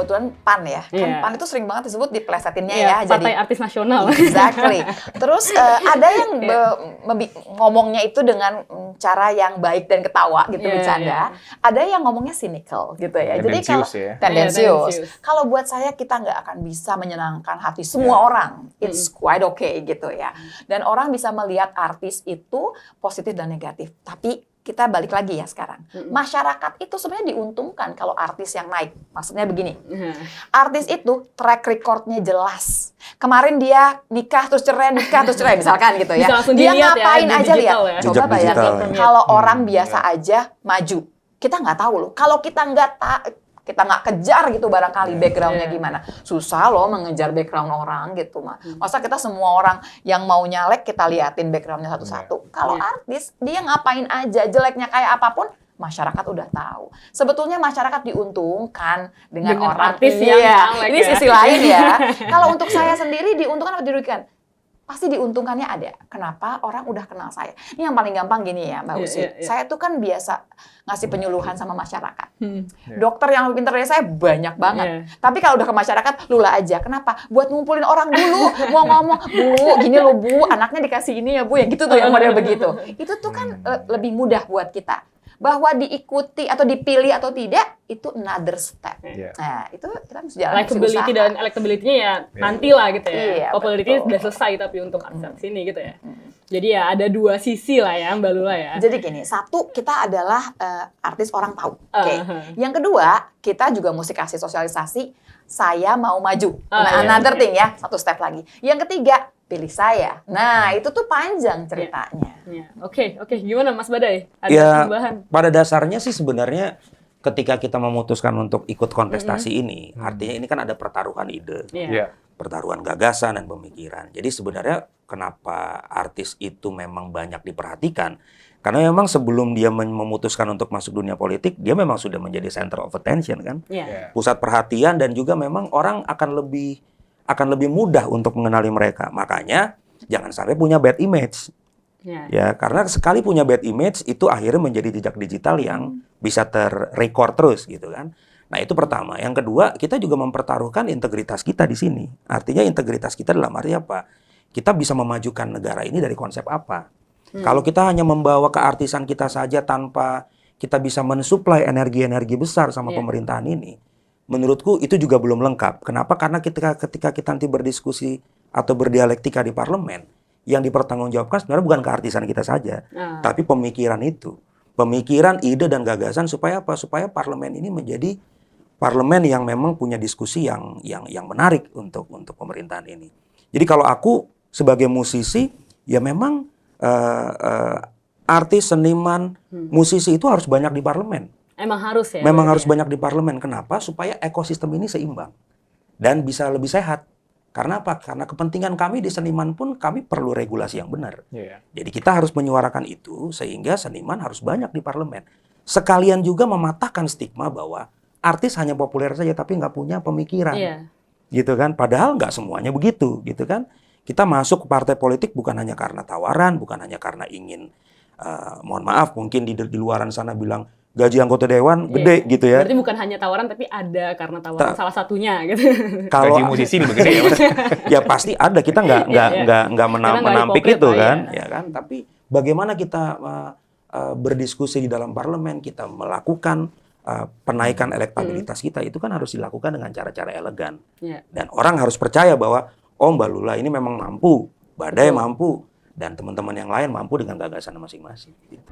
kebetulan PAN ya. Kan PAN itu sering banget disebut diplesetinnya ya. Partai Artis Nasional. Exactly. Terus ada yang ngomongnya itu dengan cara yang baik dan ketawa gitu, bercanda. Ada yang ngomongnya cynical gitu ya. Jadi kalau tendensius. Kalau buat saya kita nggak akan bisa menyenangkan hati semua orang. It's quite okay gitu ya. Dan orang bisa melihat artis itu positif dan negatif. Tapi kita balik lagi ya sekarang. Masyarakat itu sebenarnya diuntungkan kalau artis yang naik. Maksudnya begini. Artis itu track recordnya jelas. Kemarin dia nikah terus cerai misalkan gitu ya. Dia ngapain aja lihat. Coba bayangin kalau orang biasa aja maju. Kita nggak tahu loh. Kalau kita nggak kejar gitu barangkali backgroundnya gimana. Susah loh mengejar background orang gitu mah. Masa kita semua orang yang mau nyalek kita liatin backgroundnya satu-satu. Kalau artis dia ngapain aja jeleknya kayak apapun masyarakat udah tahu. Sebetulnya masyarakat diuntungkan dengan orang artis yang nyalek. Ini sisi lain ya. Kalau untuk saya sendiri diuntungkan atau dirugikan? Pasti diuntungkannya ada. Kenapa? Orang udah kenal saya. Ini yang paling gampang gini ya Mbak Usi. Saya tuh kan biasa ngasih penyuluhan sama masyarakat. Dokter yang lebih pintar dari saya banyak banget. Tapi kalau udah ke masyarakat, lula aja. Kenapa? Buat ngumpulin orang dulu. Mau ngomong, Bu, gini loh Bu, anaknya dikasih ini ya Bu. Yang gitu tuh, yang model begitu. Itu tuh kan lebih mudah buat kita. Bahwa diikuti atau dipilih atau tidak, itu another step. Nah, itu kita harus jalan likability dan electability-nya ya nantilah gitu ya. Popularity udah selesai tapi untuk artis ini gitu ya. Jadi ya ada dua sisi lah ya Mbak Lula ya. Jadi gini, satu kita adalah artis orang tahu. Yang kedua, kita juga mesti kasih sosialisasi saya mau maju. Another thing ya, satu step lagi. Yang ketiga, pilih saya. Nah, itu tuh panjang ceritanya. Oke. Gimana Mas Badai? Ada tambahan? Pada dasarnya sih sebenarnya ketika kita memutuskan untuk ikut kontestasi ini, artinya ini kan ada pertaruhan ide, pertaruhan gagasan dan pemikiran. Jadi sebenarnya kenapa artis itu memang banyak diperhatikan? Karena memang sebelum dia memutuskan untuk masuk dunia politik, dia memang sudah menjadi center of attention kan, pusat perhatian, dan juga memang orang akan lebih mudah untuk mengenali mereka. Makanya jangan sampai punya bad image. Ya, karena sekali punya bad image itu akhirnya menjadi jejak digital yang bisa terrecord terus gitu kan. Nah, itu pertama. Yang kedua, kita juga mempertaruhkan integritas kita di sini. Artinya integritas kita dalam arti apa? Kita bisa memajukan negara ini dari konsep apa? Kalau kita hanya membawa keartisan kita saja tanpa kita bisa mensuplai energi-energi besar sama pemerintahan ini, menurutku itu juga belum lengkap. Kenapa? Karena ketika kita nanti berdiskusi atau berdialektika di parlemen, yang dipertanggungjawabkan sebenarnya bukan keartisan kita saja, tapi pemikiran itu. Pemikiran, ide, dan gagasan supaya apa? Supaya parlemen ini menjadi parlemen yang memang punya diskusi yang menarik untuk pemerintahan ini. Jadi kalau aku sebagai musisi, ya memang artis, seniman, musisi itu harus banyak di parlemen. Emang harus ya? Memang harus banyak di parlemen. Kenapa? Supaya ekosistem ini seimbang dan bisa lebih sehat. Karena apa? Karena kepentingan kami di seniman pun kami perlu regulasi yang benar. Jadi kita harus menyuarakan itu sehingga seniman harus banyak di parlemen. Sekalian juga mematahkan stigma bahwa artis hanya populer saja tapi nggak punya pemikiran. Gitu kan? Padahal nggak semuanya begitu, gitu kan? Kita masuk ke partai politik bukan hanya karena tawaran, bukan hanya karena ingin, mohon maaf, mungkin di luaran sana bilang gaji anggota dewan gede gitu ya. Berarti bukan hanya tawaran tapi ada karena tawaran salah satunya gitu. Kalau gaji musisi lebih gede ya Mas? Ya pasti ada, kita nggak menampik itu kan, ya kan. Tapi bagaimana kita berdiskusi di dalam parlemen, kita melakukan penaikan elektabilitas kita itu kan harus dilakukan dengan cara-cara elegan. Dan orang harus percaya bahwa oh Mbak Lula ini memang mampu, Badai mampu, dan teman-teman yang lain mampu dengan gagasan masing-masing. Gitu.